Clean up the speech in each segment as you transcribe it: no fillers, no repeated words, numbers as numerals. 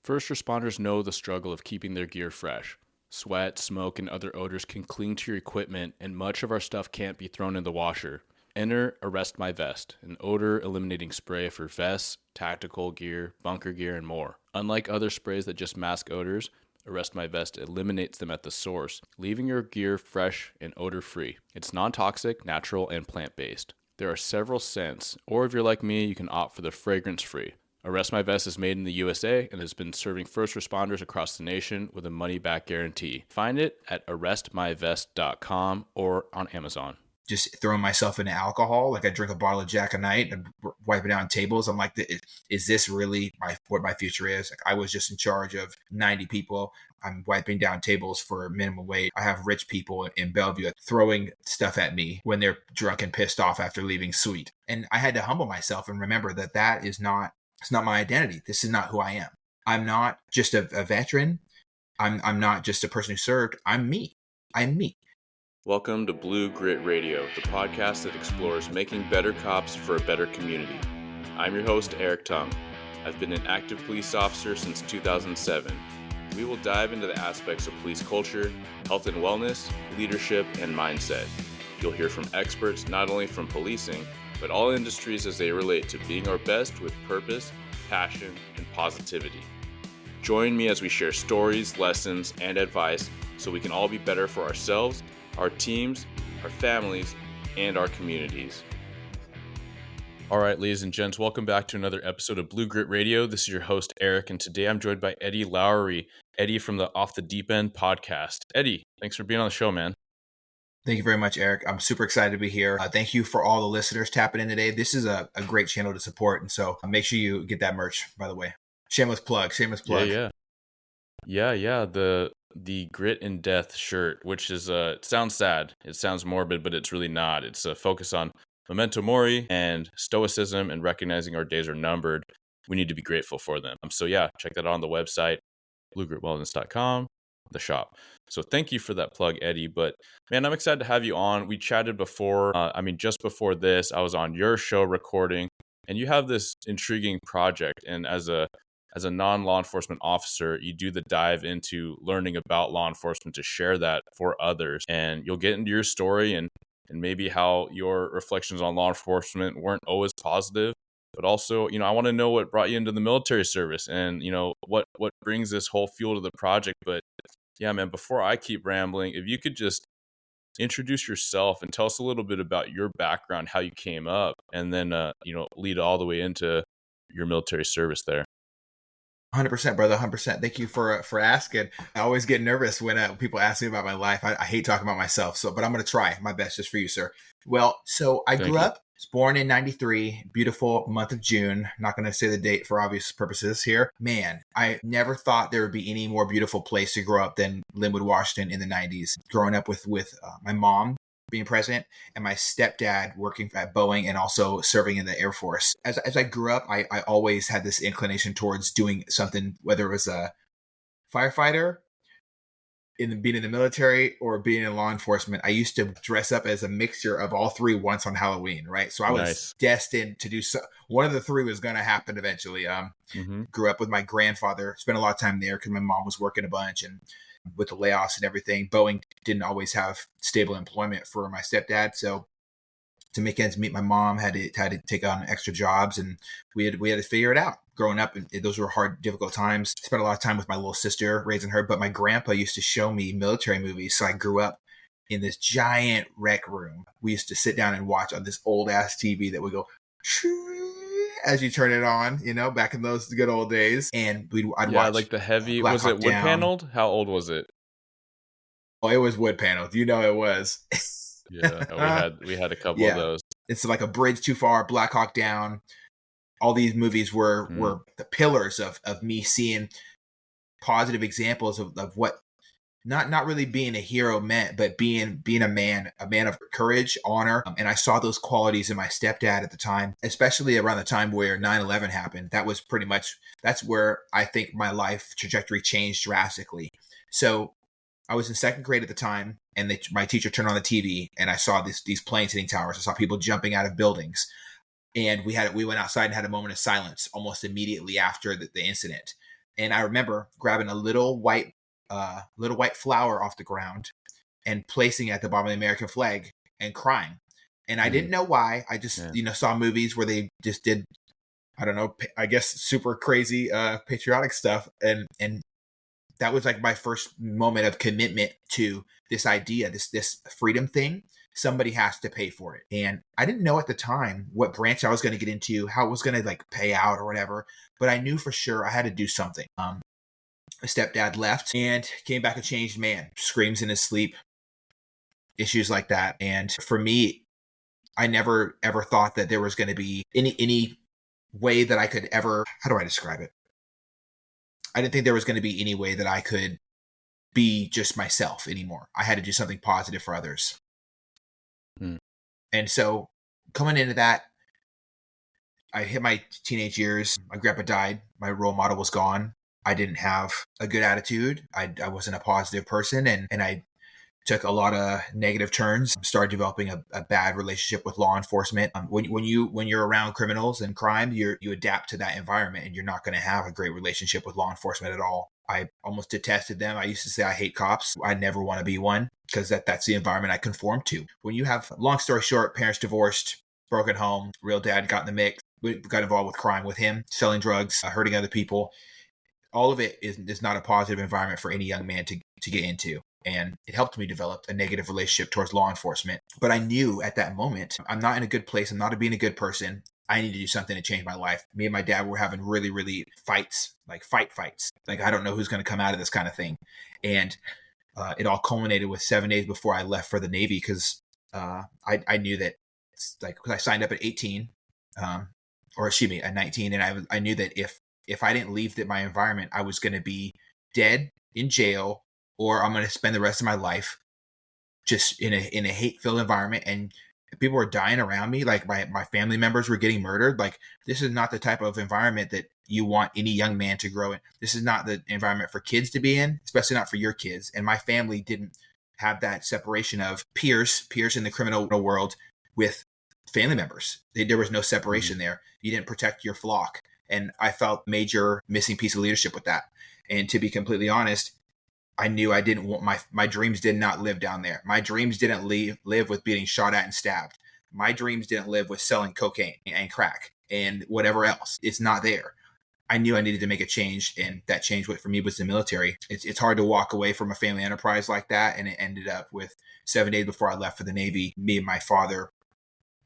First responders know the struggle of keeping their gear fresh. Sweat, smoke, and other odors can cling to your equipment, and much of our stuff can't be thrown in the washer. Enter Arrest My Vest, an odor eliminating spray for vests, tactical gear, bunker gear, and more. Unlike other sprays that just mask odors, Arrest My Vest eliminates them at the source, leaving your gear fresh and odor free. It's non-toxic, natural, and plant-based. There are several scents, or if you're like me, you can opt for the fragrance-free. Arrest My Vest is made in the USA and has been serving first responders across the nation with a money-back guarantee. Find it at arrestmyvest.com or on Amazon. Just throwing myself into alcohol, like I drink a bottle of Jack a night and wipe it down tables. I'm like, is this really what my future is? Like, I was just in charge of 90 people. I'm wiping down tables for minimum wage. I have rich people in Bellevue throwing stuff at me when they're drunk and pissed off after leaving suite. And I had to humble myself and remember that it's not my identity. This is not who I am. I'm not just a veteran. I'm not just a person who served. I'm me. Welcome to Blue Grit Radio, the podcast that explores making better cops for a better community. I'm your host, Eric Tung. I've been an active police officer since 2007. We will dive into the aspects of police culture, health and wellness, leadership, and mindset. You'll hear from experts not only from policing, but all industries as they relate to being our best with purpose, passion, and positivity. Join me as we share stories, lessons, and advice so we can all be better for ourselves, our teams, our families, and our communities. All right, ladies and gents, welcome back to another episode of Blue Grit Radio. This is your host, Eric, and today I'm joined by Eddie Lowery, Eddie from the Off the Deep End podcast. Eddie, thanks for being on the show, man. Thank you very much, Eric. I'm super excited to be here. Thank you for all the listeners tapping in today. This is a great channel to support, and so make sure you get that merch, by the way. Shameless plug. Yeah. The Grit and Death shirt, which is it sounds sad, it sounds morbid, but it's really not. It's a focus on memento mori and stoicism and recognizing our days are numbered. We need to be grateful for them. So yeah, check that out on the website, bluegritwellness.com, the shop. So thank you for that plug, Eddie. But man, I'm excited to have you on. We chatted before. Just before this, I was on your show recording, and you have this intriguing project. And as a non-law enforcement officer, you do the dive into learning about law enforcement to share that for others. And you'll get into your story and maybe how your reflections on law enforcement weren't always positive. But also, I want to know what brought you into the military service and, what brings this whole fuel to the project. But yeah, man, before I keep rambling, if you could just introduce yourself and tell us a little bit about your background, how you came up, and then, lead all the way into your military service there. 100%, brother. 100%. Thank you for asking. I always get nervous when people ask me about my life. I hate talking about myself, but I'm going to try my best just for you, sir. Well, so I grew up, was born in 93, beautiful month of June. Not going to say the date for obvious purposes here. Man, I never thought there would be any more beautiful place to grow up than Linwood, Washington in the 90s. Growing up with my mom being president and my stepdad working at Boeing and also serving in the Air Force. As I grew up, I always had this inclination towards doing something, whether it was a firefighter, being in the military, or being in law enforcement. I used to dress up as a mixture of all three once on Halloween, right? So I was destined to do so. One of the three was going to happen eventually. Grew up with my grandfather, spent a lot of time there because my mom was working a bunch, and with the layoffs and everything, Boeing didn't always have stable employment for my stepdad. So to make ends meet, my mom had to take on extra jobs, and we had to figure it out. Growing up, those were hard, difficult times. Spent a lot of time with my little sister, raising her. But my grandpa used to show me military movies, so I grew up in this giant rec room. We used to sit down and watch on this old ass TV that would go as you turn it on, back in those good old days. And I'd watch like the heavy. Was it wood paneled? How old was it? Oh, it was wood paneled. It was. Yeah, we had a couple of those. It's like A Bridge Too Far, Black Hawk Down. All these movies were the pillars of me seeing positive examples of what not really being a hero meant, but being a man of courage, honor. And I saw those qualities in my stepdad at the time, especially around the time where 9/11 happened. That's where I think my life trajectory changed drastically. So I was in second grade at the time, and my teacher turned on the TV, and I saw these planes hitting towers. I saw people jumping out of buildings. And we went outside and had a moment of silence almost immediately after the incident. And I remember grabbing a little white flower off the ground and placing it at the bottom of the American flag and crying. And I didn't know why. I just, Yeah. saw movies where they just did, I don't know, I guess super crazy patriotic stuff. And that was like my first moment of commitment to this idea, this freedom thing. Somebody has to pay for it. And I didn't know at the time what branch I was going to get into, how it was going to like pay out or whatever, but I knew for sure I had to do something. My stepdad left and came back a changed man, screams in his sleep, issues like that. And for me, I never ever thought that there was going to be any way that I could ever, how do I describe it? I didn't think there was going to be any way that I could be just myself anymore. I had to do something positive for others. Mm. And so coming into that, I hit my teenage years. My grandpa died. My role model was gone. I didn't have a good attitude. I wasn't a positive person. And I took a lot of negative turns, started developing a bad relationship with law enforcement. When you're around criminals and crime, you adapt to that environment, and you're not going to have a great relationship with law enforcement at all. I almost detested them. I used to say I hate cops. I never want to be one because that's the environment I conform to. When you have, long story short, parents divorced, broken home, real dad got in the mix, got involved with crime with him, selling drugs, hurting other people. All of it is not a positive environment for any young man to get into. And it helped me develop a negative relationship towards law enforcement. But I knew at that moment, I'm not in a good place. I'm not being a good person. I need to do something to change my life. Me and my dad were having really, really fights, like fights. Like, I don't know who's going to come out of this kind of thing. And it all culminated with 7 days before I left for the Navy because I knew that, like, because I signed up at 18, or excuse me, at 19. And I knew that if I didn't leave my environment, I was going to be dead in jail, or I'm going to spend the rest of my life just in a hate-filled environment. And people were dying around me. Like my family members were getting murdered. Like, this is not the type of environment that you want any young man to grow in. This is not the environment for kids to be in, especially not for your kids. And my family didn't have that separation of peers in the criminal world with family members. There was no separation there. You didn't protect your flock. And I felt major missing piece of leadership with that. And to be completely honest, I knew I didn't want my dreams did not live down there. My dreams didn't live with being shot at and stabbed. My dreams didn't live with selling cocaine and crack and whatever else. It's not there. I knew I needed to make a change, and that change for me was the military. It's hard to walk away from a family enterprise like that, and it ended up with 7 days before I left for the Navy, me and my father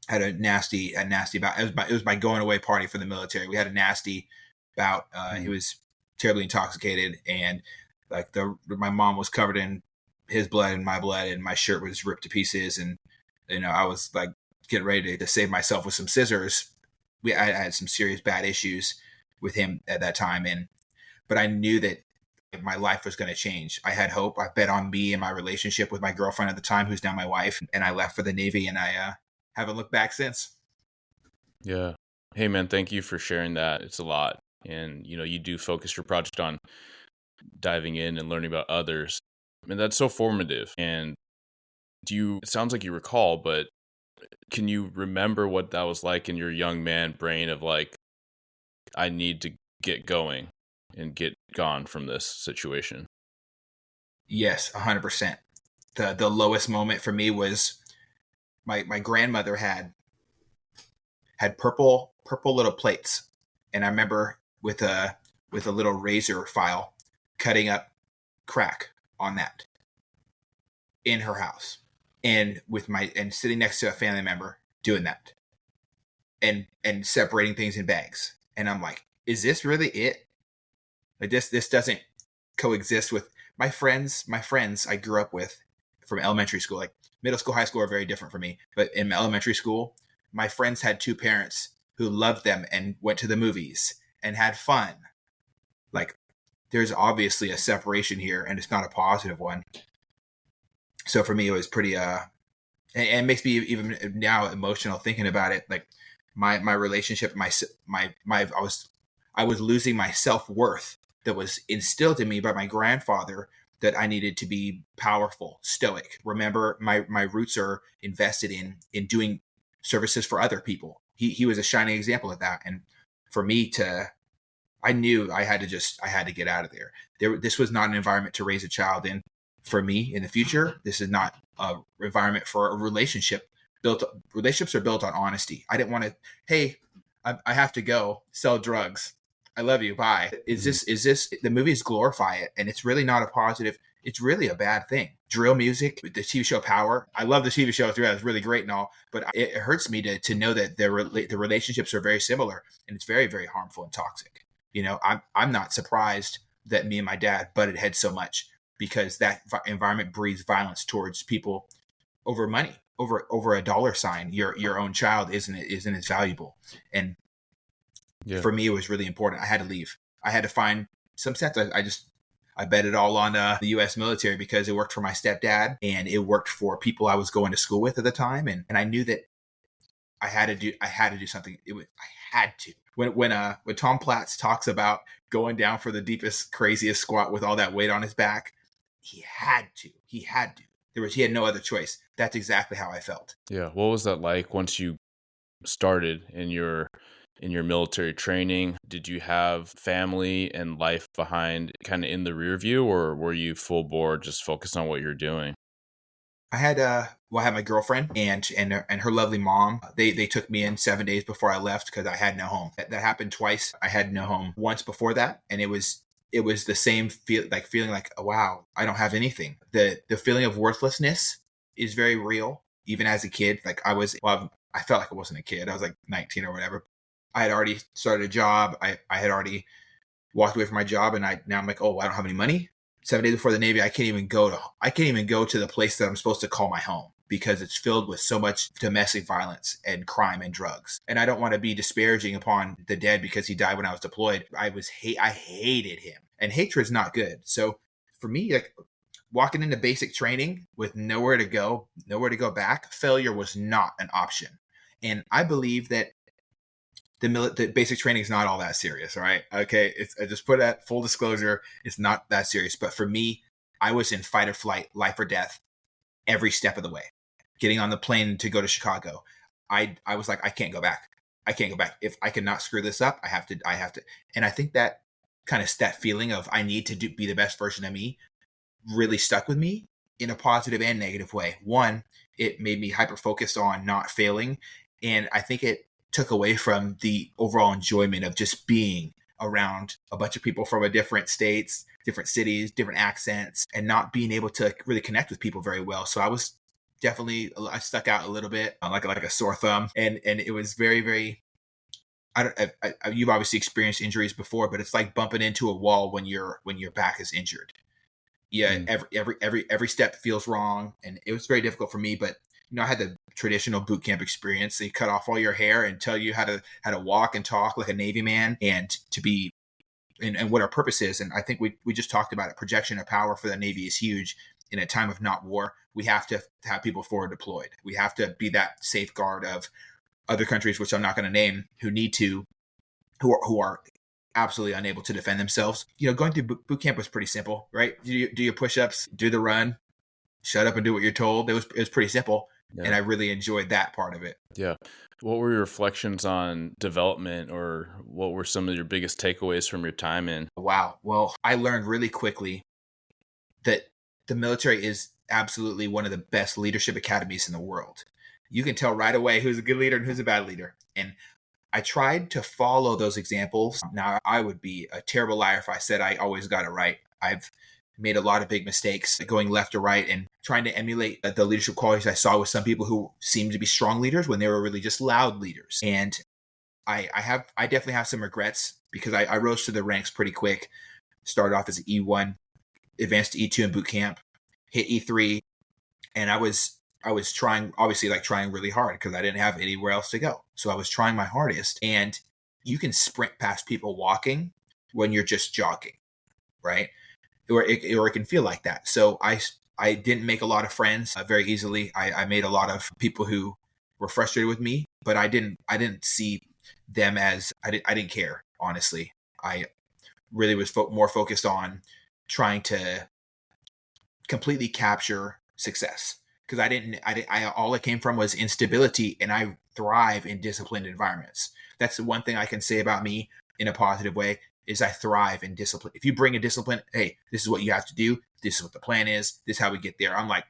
had a nasty bout. It was my going away party for the military. We had a nasty bout. He was terribly intoxicated, and like my mom was covered in his blood and my blood, and my shirt was ripped to pieces. And I was like getting ready to save myself with some scissors. I had some serious bad issues with him at that time, but I knew that my life was going to change. I had hope. I bet on me and my relationship with my girlfriend at the time, who's now my wife, and I left for the Navy, and I haven't looked back since. Yeah. Hey, man, thank you for sharing that. It's a lot. And, you do focus your project on diving in and learning about others. I mean, that's so formative. And it sounds like you recall, but can you remember what that was like in your young man brain of like, I need to get going and get gone from this situation? Yes, 100%. The lowest moment for me was my grandmother had purple little plates, and I remember with a little razor file cutting up crack on that in her house, and sitting next to a family member doing that, and separating things in bags. And I'm like, is this really it? Like, this doesn't coexist with my friends I grew up with from elementary school. Like, middle school, high school are very different for me, but in elementary school, my friends had two parents who loved them and went to the movies and had fun. Like, there's obviously a separation here, and it's not a positive one. So for me, it was pretty and it makes me even now emotional thinking about it. Like, my relationship, I was losing my self-worth that was instilled in me by my grandfather, that I needed to be powerful, stoic. Remember, my roots are invested in doing services for other people. He was a shining example of that. And for me I knew I had to get out of there. This was not an environment to raise a child in for me in the future. This is not a environment for a relationship. Relationships are built on honesty. I didn't want to, hey, I have to go sell drugs. I love you. Bye. Is this the movies glorify it? And it's really not a positive. It's really a bad thing. Drill music, the TV show Power. I love the TV show throughout. It's really great and all, but it hurts me to know that the relationships are very similar, and it's very, very harmful and toxic. I'm not surprised that me and my dad butted heads so much, because that environment breeds violence towards people over money, over a dollar sign. Your own child isn't as valuable. And for me, it was really important. I had to leave. I had to find some sense. I bet it all on the U.S. military, because it worked for my stepdad and it worked for people I was going to school with at the time. And I knew that I had to do something. I had to. When Tom Platz talks about going down for the deepest, craziest squat with all that weight on his back, he had to. He had no other choice. That's exactly how I felt. Yeah. What was that like once you started in your military training? Did you have family and life behind, kind of in the rear view, or were you full board, just focused on what you're doing? I had I had my girlfriend and her lovely mom. They took me in 7 days before I left, because I had no home. That happened twice. I had no home once before that, and it was the same feeling like, oh, wow, I don't have anything. The feeling of worthlessness is very real. Even as a kid, like I felt like I wasn't a kid. I was like 19 or whatever. I had already started a job. I had already walked away from my job, and now I'm like, oh, I don't have any money. 7 days before the Navy, I can't even go to the place that I'm supposed to call my home, because it's filled with so much domestic violence and crime and drugs. And I don't want to be disparaging upon the dead because he died when I was deployed. I hated him, and hatred's not good. So for me, like, walking into basic training with nowhere to go back, failure was not an option. And I believe that the basic training is not all that serious. All right. Okay. I just put that full disclosure. It's not that serious. But for me, I was in fight or flight, life or death, every step of the way. Getting on the plane to go to Chicago, I was like, I can't go back. If I cannot screw this up, I have to. And I think that that feeling of I need to be the best version of me really stuck with me in a positive and negative way. One, it made me hyper focused on not failing. And I think it took away from the overall enjoyment of just being around a bunch of people from different states, different cities, different accents, and not being able to really connect with people very well. So I stuck out a little bit, like a sore thumb, and it was very, very. You've obviously experienced injuries before, but it's like bumping into a wall when your back is injured. Yeah, every step feels wrong, and it was very difficult for me. But I had the traditional boot camp experience. They cut off all your hair and tell you how to walk and talk like a Navy man, and to be and what our purpose is. And I think we just talked about it. Projection of power for the Navy is huge. In a time of not war, we have to have people forward deployed. We have to be that safeguard of other countries, which I'm not going to name, who are absolutely unable to defend themselves. Going through boot camp was pretty simple, right? Do your push-ups, do the run, shut up and do what you're told. It was pretty simple. Yeah. And I really enjoyed that part of it. Yeah. What were your reflections on development, or what were some of your biggest takeaways from your time in? Wow. Well, I learned really quickly that the military is absolutely one of the best leadership academies in the world. You can tell right away who's a good leader and who's a bad leader. And I tried to follow those examples. Now, I would be a terrible liar if I said I always got it right. I've made a lot of big mistakes going left or right and trying to emulate the leadership qualities I saw with some people who seemed to be strong leaders when they were really just loud leaders. And I definitely have some regrets, because I rose to the ranks pretty quick. Started off as an E1, advanced to E2 in boot camp, hit E3, and I was trying really hard because I didn't have anywhere else to go. So I was trying my hardest, and you can sprint past people walking when you're just jogging, right? Or it can feel like that. So I didn't make a lot of friends very easily. I made a lot of people who were frustrated with me, but I didn't see them as I didn't care. Honestly, I really was more focused on trying to completely capture success, because I all it came from was instability, and I thrive in disciplined environments. That's the one thing I can say about me in a positive way. is I thrive in discipline. If you bring a discipline, hey, this is what you have to do. This is what the plan is. This is how we get there. I'm like,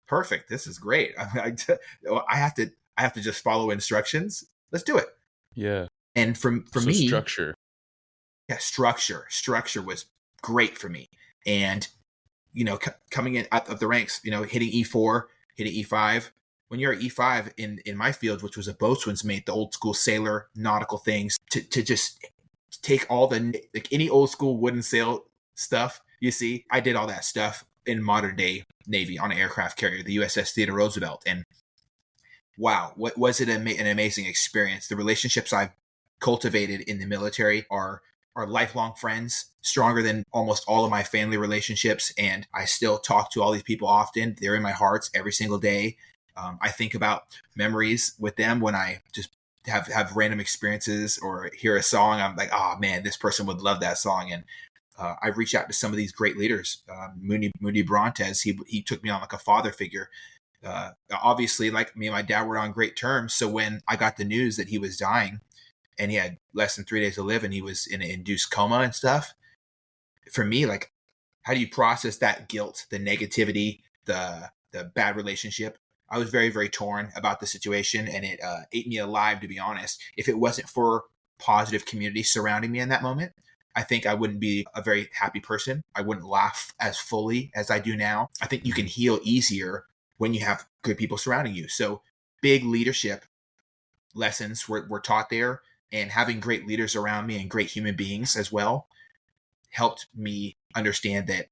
perfect. This is great. I have to just follow instructions. Let's do it. Yeah. And for So me, structure. yeah, structure was great for me. And coming in out of the ranks, hitting E4, hitting E5. When you're at E5 in my field, which was a boatswain's mate, the old school sailor nautical things, to just take all the any old school wooden sail stuff. You see, I did all that stuff in modern day Navy on an aircraft carrier, the USS Theodore Roosevelt, and wow, what was it an amazing experience. The relationships I've cultivated in the military are lifelong friends, stronger than almost all of my family relationships, and I still talk to all these people often. They're in my hearts every single day. I think about memories with them when I just have random experiences or hear a song. I'm like, oh man, this person would love that song. And I've reached out to some of these great leaders. Mooney Brontes, he took me on like a father figure. Obviously, like me and my dad were on great terms. So when I got the news that he was dying and he had less than 3 days to live and he was in an induced coma and stuff, for me, like, how do you process that guilt, the negativity, the bad relationship? I was very, very torn about the situation, and it ate me alive, to be honest. If it wasn't for positive community surrounding me in that moment, I think I wouldn't be a very happy person. I wouldn't laugh as fully as I do now. I think you can heal easier when you have good people surrounding you. So big leadership lessons were taught there, and having great leaders around me and great human beings as well helped me understand that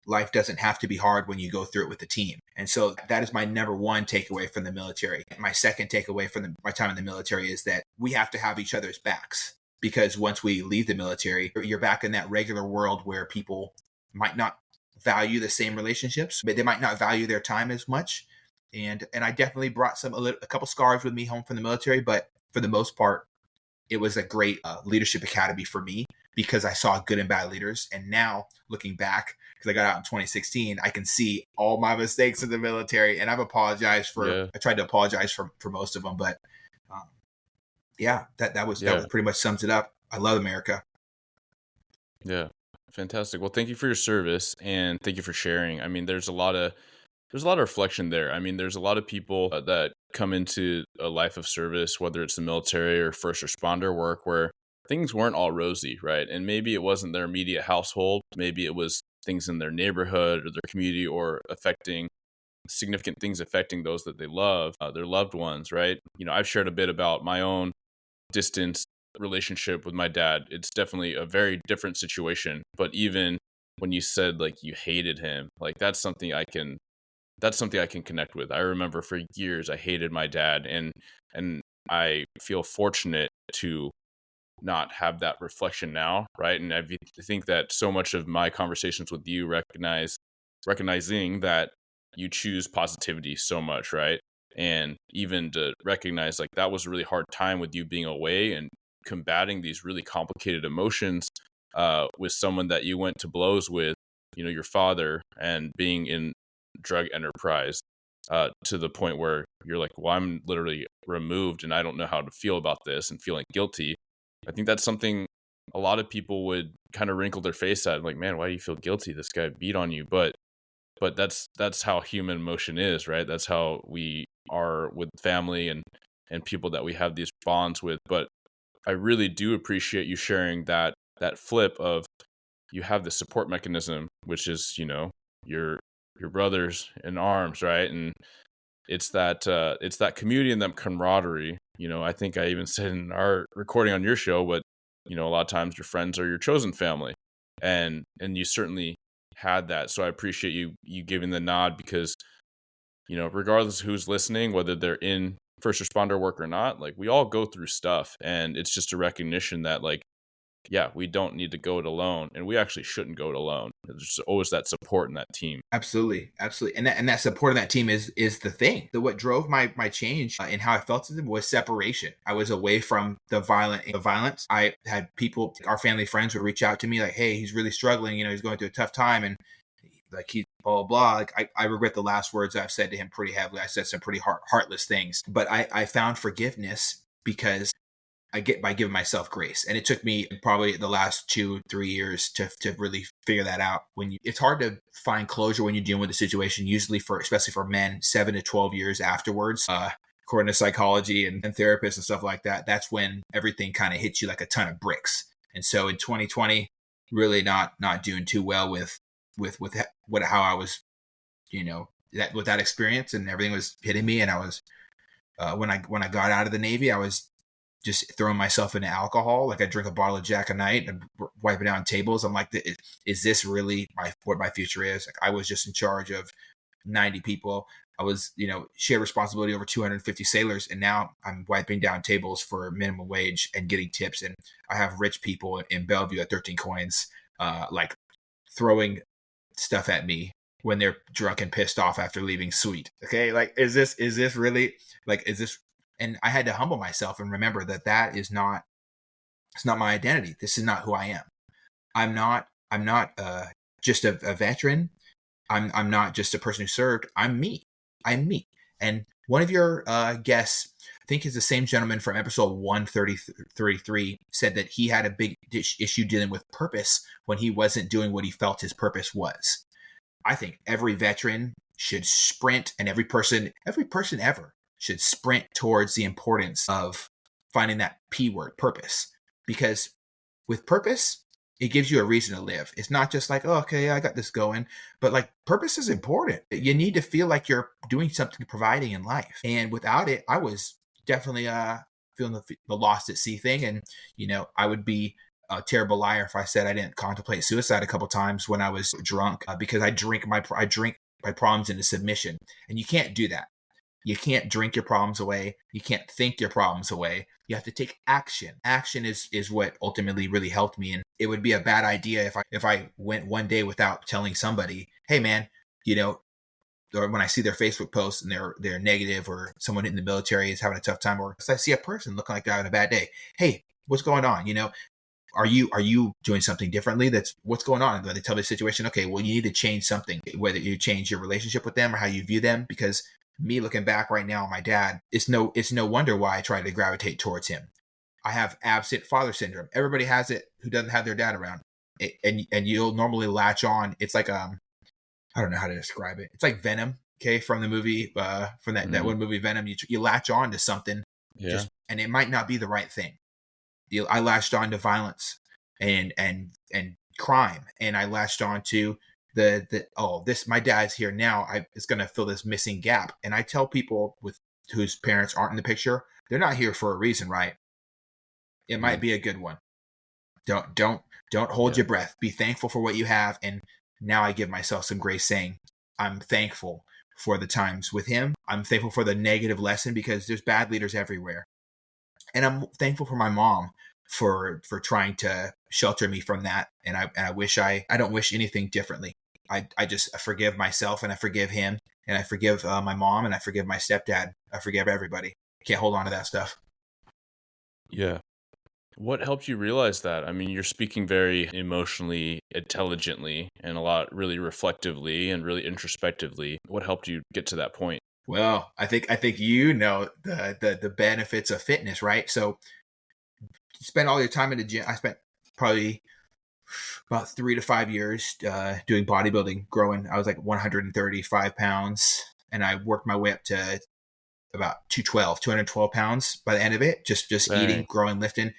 life doesn't have to be hard when you go through it with a team. And so that is my number one takeaway from the military. My second takeaway from my time in the military is that we have to have each other's backs, because once we leave the military, you're back in that regular world where people might not value the same relationships, but they might not value their time as much. And I definitely brought a couple scars with me home from the military, but for the most part, it was a great leadership academy for me, because I saw good and bad leaders. And now looking back, because I got out in 2016, I can see all my mistakes in the military, and I've apologized I tried to apologize for most of them, but that pretty much sums it up. I love America. Yeah. Fantastic. Well, thank you for your service, and thank you for sharing. I mean, there's a lot of reflection there. I mean, there's a lot of people that come into a life of service, whether it's the military or first responder work, where things weren't all rosy, right? And maybe it wasn't their immediate household. Maybe it was things in their neighborhood or their community, or significant things affecting those that they love, their loved ones, right? I've shared a bit about my own distance relationship with my dad. It's definitely a very different situation. But even when you said like you hated him, like that's something I can connect with. I remember for years I hated my dad, and I feel fortunate to not have that reflection now, right? And I think that so much of my conversations with you recognizing that you choose positivity so much, right? And even to recognize like that was a really hard time with you being away and combating these really complicated emotions with someone that you went to blows with, your father, and being in drug enterprise to the point where you're like, well, I'm literally removed and I don't know how to feel about this, and feeling guilty. I think that's something a lot of people would kind of wrinkle their face at, like, man, why do you feel guilty? This guy beat on you. But that's how human emotion is, right? That's how we are with family and people that we have these bonds with. But I really do appreciate you sharing that flip of, you have the support mechanism, which is, your brothers in arms, right? And it's that community and that camaraderie. I think I even said in our recording on your show, but a lot of times your friends are your chosen family, and you certainly had that. So I appreciate you giving the nod, because regardless of who's listening, whether they're in first responder work or not, like, we all go through stuff, and it's just a recognition that, like, yeah, we don't need to go it alone, and we actually shouldn't go it alone. There's always that support in that team. Absolutely, absolutely, and that support in that team is the thing. What drove my change in how I felt to them was separation. I was away from the violence. I had people, our family friends, would reach out to me like, "Hey, he's really struggling. He's going through a tough time, and like he blah blah blah." Like, I regret the last words I've said to him pretty heavily. I said some pretty heartless things, but I found forgiveness, because I get by giving myself grace. And it took me probably the last 2-3 years to really figure that out. It's hard to find closure when you're dealing with a situation, usually especially for men, 7 to 12 years afterwards. According to psychology and therapists and stuff like that, that's when everything kind of hits you like a ton of bricks. And so in 2020, really not doing too well with how I was, with that experience, and everything was hitting me. And I was, when I got out of the Navy, I was just throwing myself into alcohol. Like I drink a bottle of Jack a night and wiping down tables. I'm like, is this really what my future is? Like I was just in charge of 90 people. I was, shared responsibility over 250 sailors. And now I'm wiping down tables for minimum wage and getting tips. And I have rich people in Bellevue at 13 coins, like throwing stuff at me when they're drunk and pissed off after leaving suite. Okay. Like, is this really like, is this, and I had to humble myself and remember that it's not my identity. This is not who I am. I'm not just a veteran. I'm not just a person who served. I'm me. And one of your guests, I think is the same gentleman from episode 133, said that he had a big issue dealing with purpose when he wasn't doing what he felt his purpose was. I think every veteran should sprint, and every person ever should sprint towards the importance of finding that P word, purpose. Because with purpose, it gives you a reason to live. It's not just like, oh, okay, I got this going. But like, purpose is important. You need to feel like you're doing something providing in life. And without it, I was definitely feeling the lost at sea thing. And, I would be a terrible liar if I said I didn't contemplate suicide a couple times when I was drunk, because I drink my problems into submission. And you can't do that. You can't drink your problems away. You can't think your problems away. You have to take action. Action is what ultimately really helped me. And it would be a bad idea if I went one day without telling somebody, hey man, or when I see their Facebook posts and they're negative, or someone in the military is having a tough time, or I see a person looking like they're having a bad day. Hey, what's going on? Are you doing something differently? That's what's going on. They tell me the situation. Okay, well, you need to change something, whether you change your relationship with them or how you view them, because me looking back right now, my dad, it's no wonder why I try to gravitate towards him. I have absent father syndrome. Everybody has it who doesn't have their dad around. And you'll normally latch on. It's like, I don't know how to describe it. It's like Venom, okay, from the movie, from that one movie, Venom. You latch on to something, and it might not be the right thing. I latched on to violence and crime, and I latched on to my dad's here now. It's going to fill this missing gap. And I tell people whose parents aren't in the picture, they're not here for a reason, right? It might be a good one. Don't hold your breath. Be thankful for what you have. And now I give myself some grace, saying I'm thankful for the times with him. I'm thankful for the negative lesson, because there's bad leaders everywhere. And I'm thankful for my mom for trying to shelter me from that. And I don't wish anything differently. I just forgive myself, and I forgive him, and I forgive my mom, and I forgive my stepdad. I forgive everybody. I can't hold on to that stuff. Yeah. What helped you realize that? I mean, you're speaking very emotionally, intelligently, and a lot really reflectively and really introspectively. What helped you get to that point? Well, I think the benefits of fitness, right? So you spend all your time in the gym. I spent probably about 3 to 5 years doing bodybuilding, growing. I was like 135 pounds, and I worked my way up to about 212 pounds by the end of it. Just eating, growing, lifting.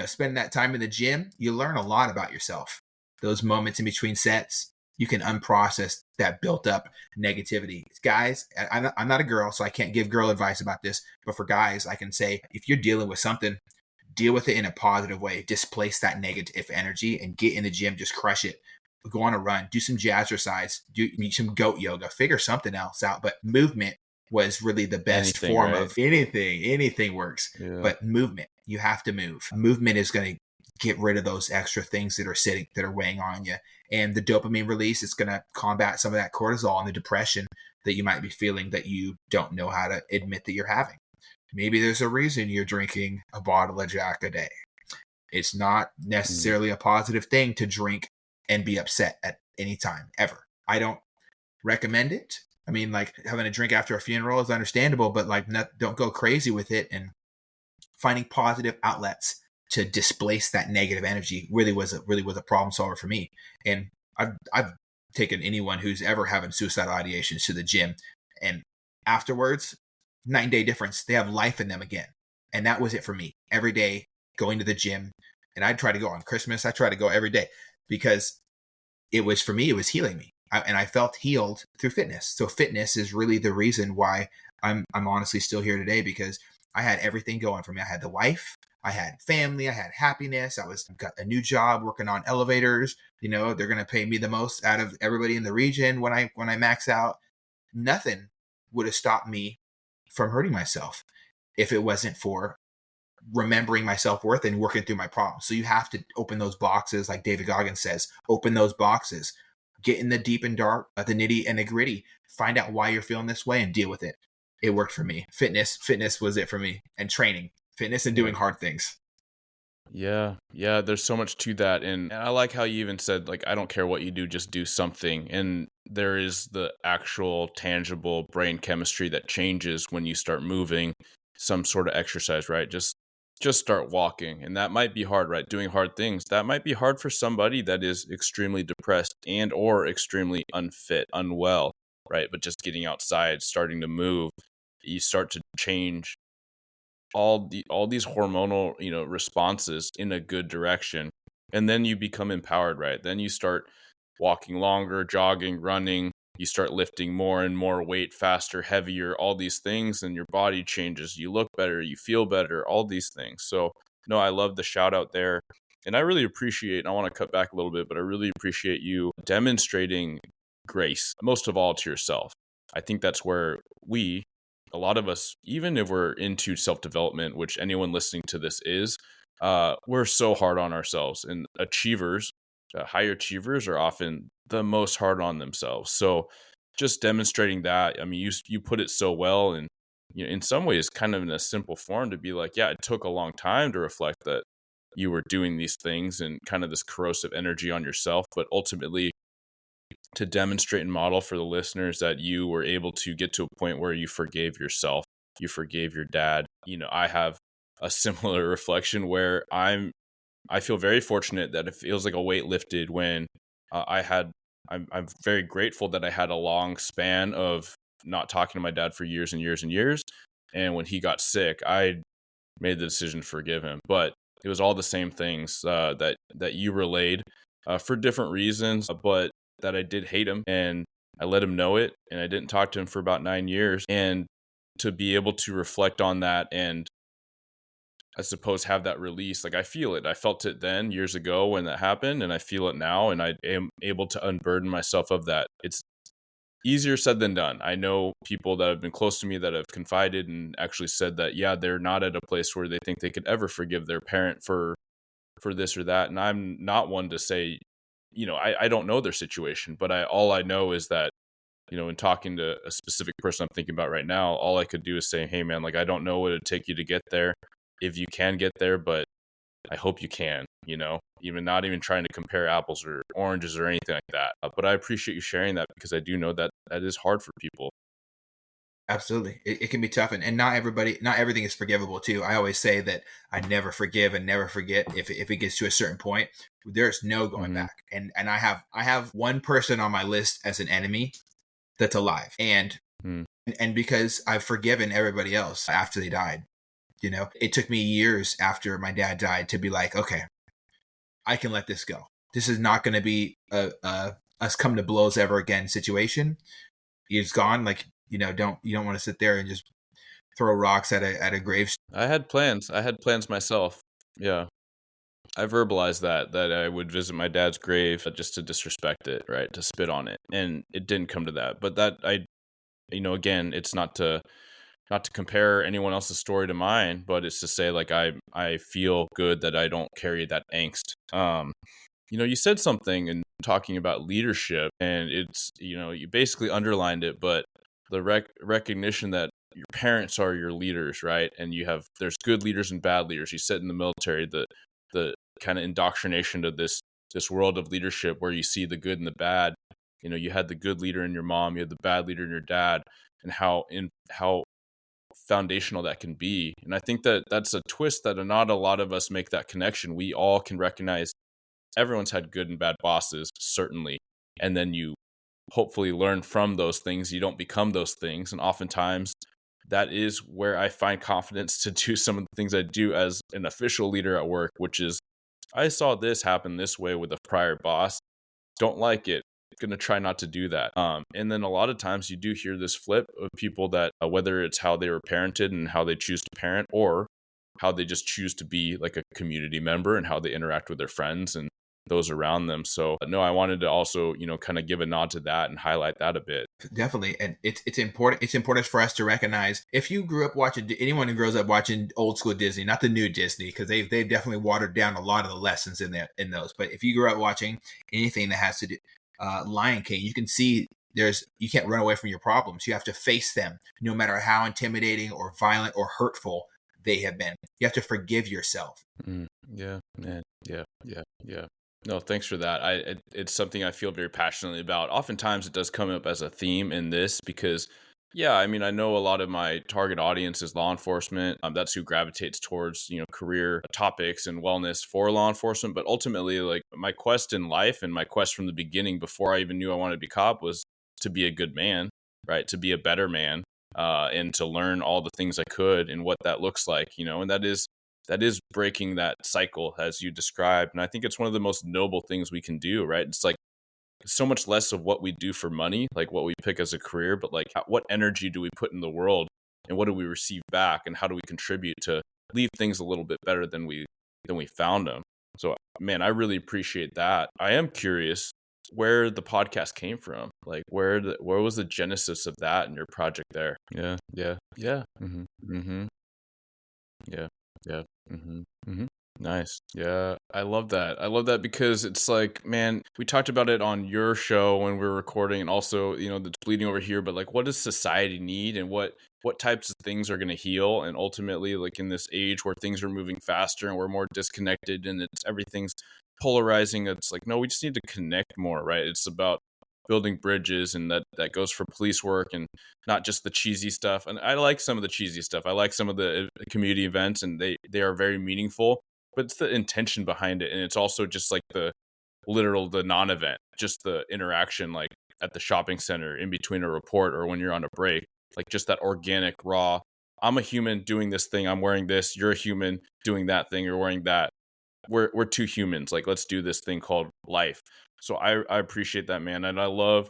Spending that time in the gym, you learn a lot about yourself. Those moments in between sets, you can unprocess that built up negativity. Guys, I'm not a girl, so I can't give girl advice about this. But for guys, I can say, if you're dealing with something, deal with it in a positive way. Displace that negative energy and get in the gym. Just crush it. Go on a run. Do some jazzercise. Do some goat yoga. Figure something else out. But movement was really the best form of anything. Anything works. Yeah. But movement. You have to move. Movement is going to get rid of those extra things that are weighing on you. And the dopamine release is going to combat some of that cortisol and the depression that you might be feeling that you don't know how to admit that you're having. Maybe there's a reason you're drinking a bottle of Jack a day. It's not necessarily a positive thing to drink and be upset at any time, ever. I don't recommend it. I mean, like, having a drink after a funeral is understandable, but like, don't go crazy with it and finding positive outlets to displace that negative energy really was a problem solver for me. And I've taken anyone who's ever having suicidal ideations to the gym, and afterwards, 9-day difference, they have life in them again. And that was it for me. Every day going to the gym, and I'd try to go on Christmas. I try to go every day because it was, for me, it was healing me. And I felt healed through fitness. So fitness is really the reason why I'm honestly still here today, because I had everything going for me. I had the wife, I had family, I had happiness. Got a new job working on elevators. They're going to pay me the most out of everybody in the region when I max out. Nothing would have stopped me from hurting myself if it wasn't for remembering my self-worth and working through my problems. So you have to open those boxes, like David Goggins says, open those boxes, get in the deep and dark, the nitty and the gritty, find out why you're feeling this way and deal with it. It worked for me. Fitness was it for me, and training, fitness and doing hard things. Yeah. There's so much to that. And I like how you even said, like, I don't care what you do, just do something. And there is the actual tangible brain chemistry that changes when you start moving, some sort of exercise, right? Just start walking. And that might be hard, right? Doing hard things. That might be hard for somebody that is extremely depressed and or extremely unfit, unwell, right? But just getting outside, starting to move, you start to change all these hormonal responses in a good direction, and then you become empowered, right? Then you start walking longer, jogging, running, you start lifting more and more weight, faster, heavier, all these things, and your body changes, you look better, you feel better, all these things. So no, I love the shout out there. And I really appreciate, I want to cut back a little bit, but I really appreciate you demonstrating grace, most of all to yourself. I think that's where a lot of us, even if we're into self-development, which anyone listening to this is, we're so hard on ourselves. And achievers, higher achievers, are often the most hard on themselves. So just demonstrating that, I mean, you put it so well, and in some ways kind of in a simple form, to be like, yeah, it took a long time to reflect that you were doing these things and kind of this corrosive energy on yourself, but ultimately to demonstrate and model for the listeners that you were able to get to a point where you forgave yourself, you forgave your dad. I have a similar reflection where I feel very fortunate that it feels like a weight lifted when I'm very grateful that I had a long span of not talking to my dad for years and years and years. And when he got sick, I made the decision to forgive him. But it was all the same things that you relayed for different reasons, but that I did hate him, and I let him know it, and I didn't talk to him for about 9 years. And to be able to reflect on that and, I suppose, have that release, like, I feel it. I felt it then years ago when that happened, and I feel it now, and I am able to unburden myself of that. It's easier said than done. I know people that have been close to me that have confided and actually said that, yeah, they're not at a place where they think they could ever forgive their parent for this or that. And I'm not one to say, I don't know their situation, but all I know is that, in talking to a specific person I'm thinking about right now, all I could do is say, hey man, like, I don't know what it'd take you to get there, if you can get there, but I hope you can, even not even trying to compare apples or oranges or anything like that. But I appreciate you sharing that, because I do know that that is hard for people. Absolutely. It can be tough, and not everything is forgivable too. I always say that I never forgive and never forget. If it gets to a certain point, there's no going back. And I have one person on my list as an enemy that's alive. And because I've forgiven everybody else after they died. It took me years after my dad died to be like, okay, I can let this go. This is not going to be a us come to blows ever again situation. He's gone. Like, you don't want to sit there and just throw rocks at a grave. I had plans myself. Yeah. I verbalized that I would visit my dad's grave just to disrespect it, right? To spit on it. And it didn't come to that. But that again, it's not to compare anyone else's story to mine, but it's to say, like, I feel good that I don't carry that angst. You said something in talking about leadership, and it's, you basically underlined it, but the recognition that your parents are your leaders, right? And there's good leaders and bad leaders. You said in the military, the kind of indoctrination to this world of leadership where you see the good and the bad. You had the good leader in your mom, you had the bad leader in your dad, and how foundational that can be. And I think that that's a twist that not a lot of us make that connection. We all can recognize everyone's had good and bad bosses, certainly. And then you hopefully learn from those things. You don't become those things. And oftentimes that is where I find confidence to do some of the things I do as an official leader at work, which is I saw this happen this way with a prior boss. Don't like it. Going to try not to do that. And then a lot of times you do hear this flip of people that whether it's how they were parented and how they choose to parent, or how they just choose to be like a community member and how they interact with their friends and those around them. So no, I wanted to also, kind of give a nod to that and highlight that a bit. Definitely. And it's important. It's important for us to recognize if you grew up watching, anyone who grows up watching old school Disney, not the new Disney, because they've definitely watered down a lot of the lessons in those. But if you grew up watching anything that has to do Lion King, you can see you can't run away from your problems. You have to face them, no matter how intimidating or violent or hurtful they have been. You have to forgive yourself. Yeah, man. Yeah. No, thanks for that. It's something I feel very passionately about. Oftentimes it does come up as a theme in this because, yeah, I mean, I know a lot of my target audience is law enforcement. That's who gravitates towards, career topics and wellness for law enforcement. But ultimately, like my quest in life and my quest from the beginning, before I even knew I wanted to be a cop, was to be a good man, right? To be a better man, and to learn all the things I could and what that looks like, and that is breaking that cycle as you described. And I think it's one of the most noble things we can do, right? It's like so much less of what we do for money, like what we pick as a career, but like what energy do we put in the world and what do we receive back and how do we contribute to leave things a little bit better than we found them. So man, I really appreciate that. I am curious where the podcast came from. Like where was the genesis of that and your project there? Yeah. Mm-hmm. Yeah. Mm-hmm. Nice. Yeah, I love that. I love that because it's like, man, we talked about it on your show when we were recording, and also, that's bleeding over here. But like, what does society need, and what types of things are going to heal? And ultimately, like in this age where things are moving faster and we're more disconnected, and everything's polarizing. It's like, no, we just need to connect more, right? It's about building bridges, and that goes for police work and not just the cheesy stuff. And I like some of the cheesy stuff. I like some of the community events, and they are very meaningful, but it's the intention behind it. And it's also just like the non-event, just the interaction, like at the shopping center in between a report or when you're on a break, like just that organic, raw, I'm a human doing this thing. I'm wearing this. You're a human doing that thing. You're wearing that. We're two humans. Like, let's do this thing called life. So I appreciate that, man. And I love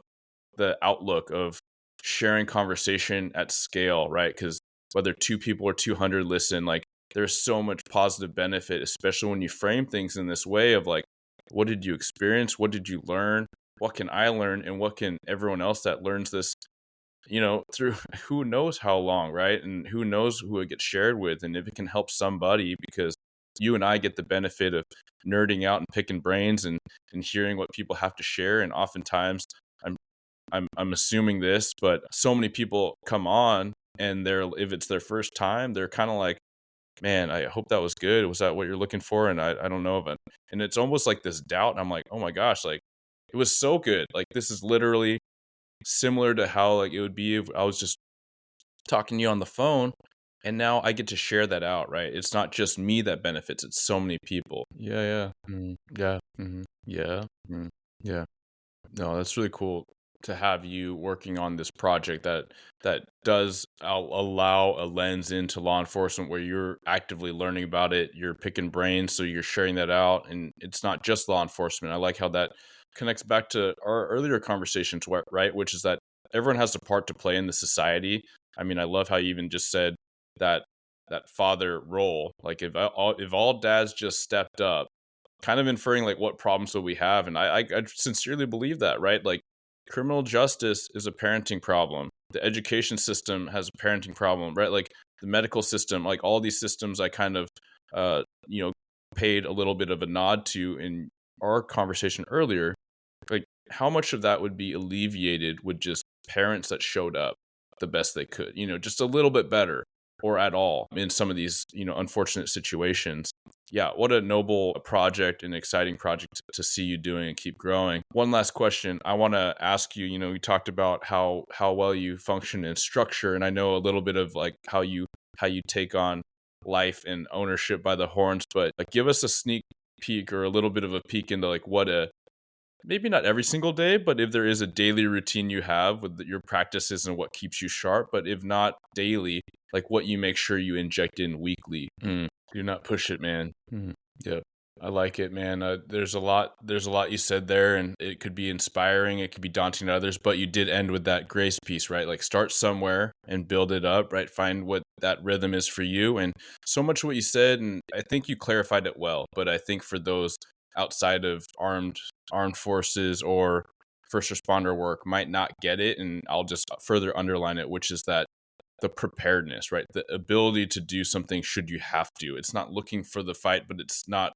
the outlook of sharing conversation at scale, right? Because whether 2 people or 200 listen, like there's so much positive benefit, especially when you frame things in this way of like, what did you experience? What did you learn? What can I learn? And what can everyone else that learns this, through who knows how long, right? And who knows who it gets shared with, and if it can help somebody, because you and I get the benefit of nerding out and picking brains and hearing what people have to share. And oftentimes I'm assuming this, but so many people come on and if it's their first time, they're kind of like, man, I hope that was good. Was that what you're looking for? And I don't know. But, and it's almost like this doubt. And I'm like, oh my gosh, like it was so good. Like this is literally similar to how like it would be if I was just talking to you on the phone. And now I get to share that out, right? It's not just me that benefits. It's so many people. Yeah. Yeah. Yeah. Yeah. No, that's really cool to have you working on this project that does allow a lens into law enforcement where you're actively learning about it. You're picking brains, so you're sharing that out. And it's not just law enforcement. I like how that connects back to our earlier conversations, right? Which is that everyone has a part to play in the society. I mean, I love how you even just said that father role. Like if all dads just stepped up, kind of inferring like what problems will we have. And I sincerely believe that, right? Like criminal justice is a parenting problem. The education system has a parenting problem, right? Like the medical system, like all these systems I kind of, paid a little bit of a nod to in our conversation earlier. Like how much of that would be alleviated with just parents that showed up the best they could, just a little bit better. or at all in some of these, unfortunate situations. Yeah, what a noble project and exciting project to see you doing and keep growing. One last question I want to ask you, you talked about how well you function in structure, and I know a little bit of like how you take on life and ownership by the horns, but like give us a sneak peek or a little bit of a peek into like what a maybe not every single day, but if there is a daily routine you have with your practices and what keeps you sharp, but if not daily, like what you make sure you inject in weekly. Do not push it, man. Yep. I like it, man. There's a lot you said there, and it could be inspiring. It could be daunting to others, but you did end with that grace piece, right? Like start somewhere and build it up, right? Find what that rhythm is for you. And so much of what you said, and I think you clarified it well, but I think for those outside of armed forces or first responder work might not get it. And I'll just further underline it, which is that the preparedness, right? The ability to do something should you have to. It's not looking for the fight, but it's not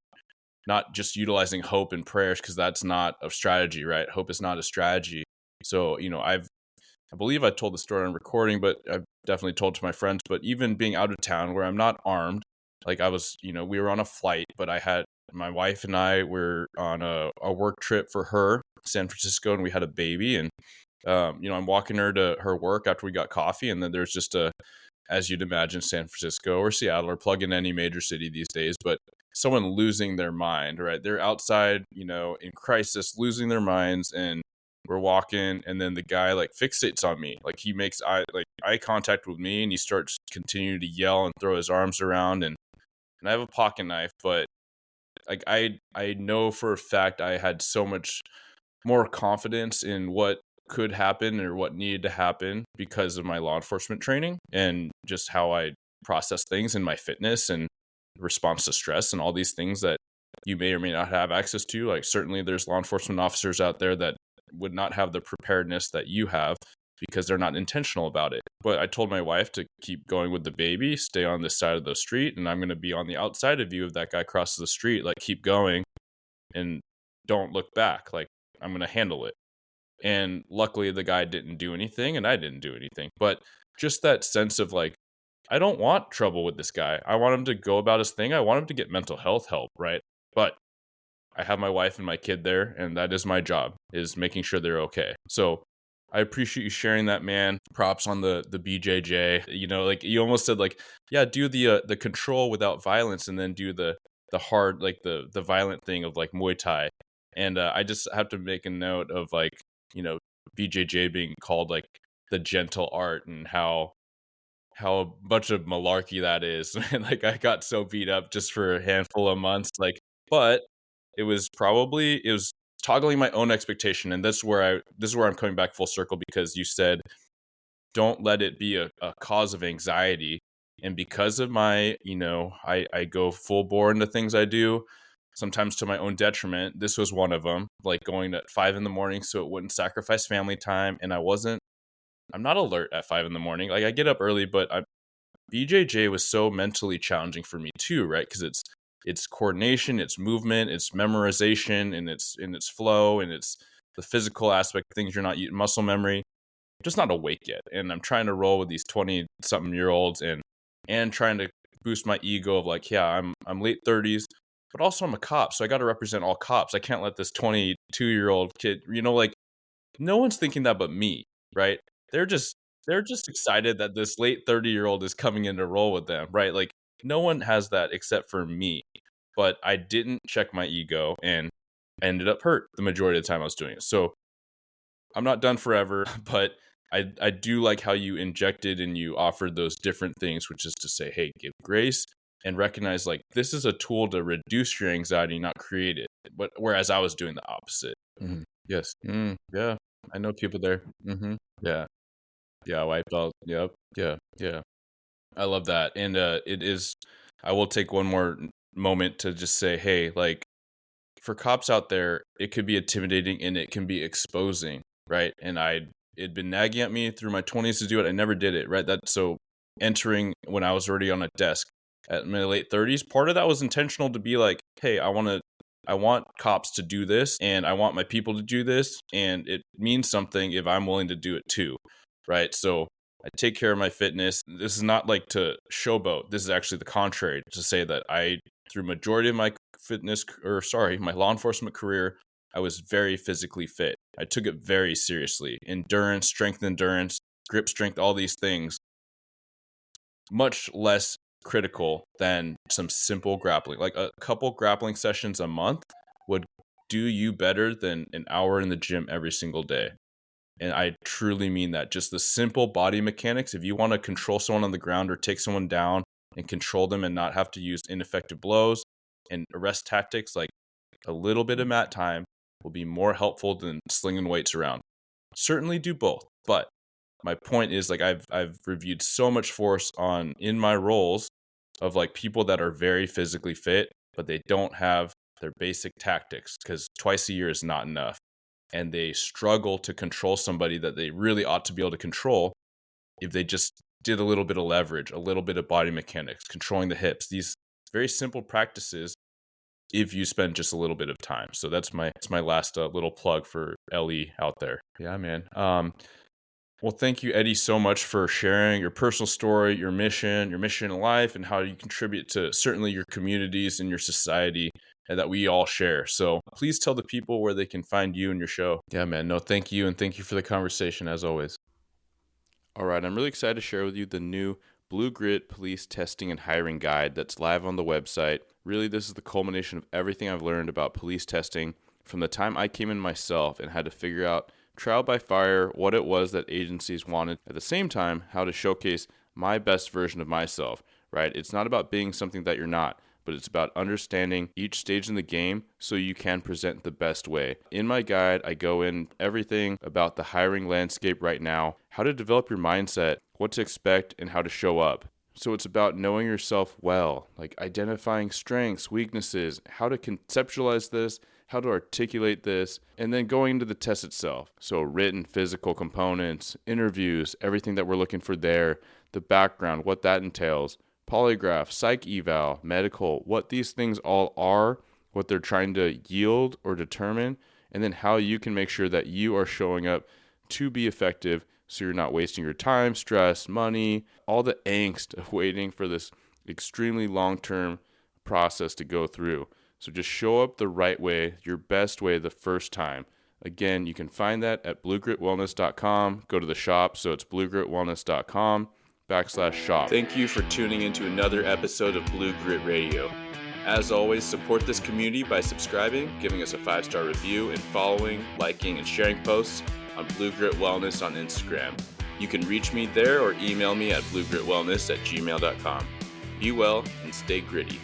just utilizing hope and prayers, because that's not a strategy, right? Hope is not a strategy. So, I believe I told the story on recording, but I've definitely told to my friends, but even being out of town where I'm not armed, like I was, we were on a flight, but I had my wife and I were on a work trip for her, San Francisco, and we had a baby. And I'm walking her to her work after we got coffee, and then there's just as you'd imagine, San Francisco or Seattle, or plug in any major city these days, but someone losing their mind, right? They're outside, in crisis, losing their minds, and we're walking, and then the guy like fixates on me, like he makes eye contact with me, and he starts continuing to yell and throw his arms around, and I have a pocket knife, but like I know for a fact I had so much more confidence in what could happen or what needed to happen because of my law enforcement training and just how I process things and my fitness and response to stress and all these things that you may or may not have access to. Like certainly there's law enforcement officers out there that would not have the preparedness that you have because they're not intentional about it. But I told my wife to keep going with the baby, stay on this side of the street, and I'm going to be on the outside of you if that guy crosses the street. Like keep going and don't look back. Like I'm going to handle it. And luckily the guy didn't do anything and I didn't do anything. But just that sense of like, I don't want trouble with this guy. I want him to go about his thing. I want him to get mental health help, right? But I have my wife and my kid there, and that is my job, is making sure they're okay. So I appreciate you sharing that, man. Props on the BJJ. Like you almost said, like, yeah, do the control without violence, and then do the hard, like the violent thing of like Muay Thai. And I just have to make a note of like, BJJ being called like the gentle art, and how a bunch of malarkey that is. And like I got so beat up just for a handful of months, like, but it was toggling my own expectation. And this is where I'm coming back full circle, because you said don't let it be a cause of anxiety. And because of my, I go full bore into things I do, sometimes to my own detriment. This was one of them, like going at 5 a.m. so it wouldn't sacrifice family time. And I'm not alert at 5 a.m. Like I get up early, but BJJ was so mentally challenging for me too, right? Because it's coordination, it's movement, it's memorization, and it's flow, and it's the physical aspect, things you're not using, muscle memory. I'm just not awake yet, and I'm trying to roll with these 20-something-year-olds and trying to boost my ego of like, yeah, I'm late 30s. But also I'm a cop, so I got to represent all cops. I can't let this 22-year-old kid, like no one's thinking that but me, right? They're just excited that this late 30-year-old is coming in to roll with them, right? Like no one has that except for me. But I didn't check my ego, and I ended up hurt the majority of the time I was doing it. So I'm not done forever, but I do like how you injected and you offered those different things, which is to say, hey, give grace and recognize like this is a tool to reduce your anxiety, not create it. But whereas I was doing the opposite. Mm-hmm. Yes. Yeah. I know people there. Mm-hmm. Yeah. Yeah. Wiped out. Yep. Yeah. Yeah. I love that. And it is, I will take one more moment to just say, hey, like for cops out there, it could be intimidating and it can be exposing, right? And it'd been nagging at me through my 20s to do it. I never did it, right? So entering when I was already on a desk at my late 30s, part of that was intentional to be like, hey, I want cops to do this, and I want my people to do this, and it means something if I'm willing to do it too, right? So I take care of my fitness. This is not like to showboat. This is actually the contrary, to say that through majority of my my law enforcement career, I was very physically fit. I took it very seriously. Endurance, grip strength, all these things, much less critical than some simple grappling. Like a couple grappling sessions a month would do you better than an hour in the gym every single day. And I truly mean that. Just the simple body mechanics. If you want to control someone on the ground or take someone down and control them and not have to use ineffective blows and arrest tactics, like a little bit of mat time will be more helpful than slinging weights around. Certainly do both, but my point is, like, I've reviewed so much force in my roles of like people that are very physically fit, but they don't have their basic tactics, because twice a year is not enough. And they struggle to control somebody that they really ought to be able to control if they just did a little bit of leverage, a little bit of body mechanics, controlling the hips, these very simple practices, if you spend just a little bit of time. So that's my last little plug for LE out there. Yeah, man. Well, thank you, Eddie, so much for sharing your personal story, your mission in life, and how you contribute to certainly your communities and your society, and that we all share. So please tell the people where they can find you and your show. Yeah, man. No, thank you. And thank you for the conversation as always. All right. I'm really excited to share with you the new Blue Grit Police Testing and Hiring Guide that's live on the website. Really, this is the culmination of everything I've learned about police testing from the time I came in myself and had to figure out trial by fire what it was that agencies wanted, at the same time how to showcase my best version of myself, right? It's not about being something that you're not, but it's about understanding each stage in the game so you can present the best way. In my guide, I go in everything about the hiring landscape right now, how to develop your mindset, what to expect, and how to show up. So it's about knowing yourself well, like identifying strengths, weaknesses, how to conceptualize this, how to articulate this, and then going into the test itself. So written, physical components, interviews, everything that we're looking for there, the background, what that entails, polygraph, psych eval, medical, what these things all are, what they're trying to yield or determine, and then how you can make sure that you are showing up to be effective so you're not wasting your time, stress, money, all the angst of waiting for this extremely long-term process to go through. So just show up the right way, your best way the first time. Again, you can find that at bluegritwellness.com. Go to the shop, so it's bluegritwellness.com/shop. Thank you for tuning into another episode of Blue Grit Radio. As always, support this community by subscribing, giving us a 5-star review, and following, liking, and sharing posts on Blue Grit Wellness on Instagram. You can reach me there or email me at bluegritwellness@gmail.com. Be well and stay gritty.